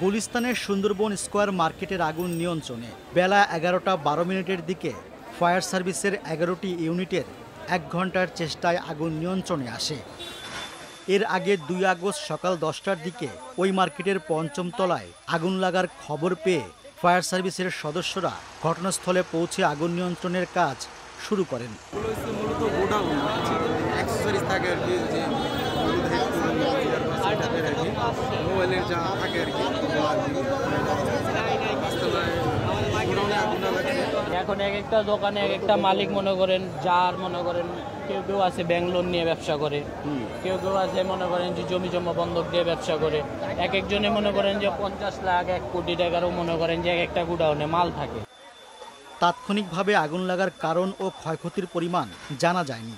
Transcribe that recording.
গুলিস্তানের Sundarban square মার্কেটের আগুন নিয়ন্ত্রণে। বেলা 11:12 দিকে ফায়ার সার্ভিসের 11টি ইউনিটের 1 ঘন্টার চেষ্টায় আগুন নিয়ন্ত্রণে আসে। এর আগে 2 আগস্ট সকাল 10টার দিকে ওই মার্কেটের 5ম তলায় আগুন লাগার খবর পেয়ে ফায়ার সার্ভিসের সদস্যরা ঘটনাস্থলে পৌঁছে আগুন নিয়ন্ত্রণের কাজ শুরু করেন। এখন এক একটা দোকানে এক একটা মালিক মনে করেন, যার মনে করেন কেউ কেউ আছে ব্যাংক লোন নিয়ে ব্যবসা করে, কেউ কেউ আছে মনে করেন যে জমি জমা বন্ধক দিয়ে ব্যবসা করে। এক একজনে মনে করেন যে 50 লাখ 1 কোটি টাকারও মনে করেন যে এক একটা গুডাউনে মাল থাকে। তাৎক্ষণিকভাবে আগুন লাগার কারণ ও ক্ষয়ক্ষতির পরিমাণ জানা যায়নি।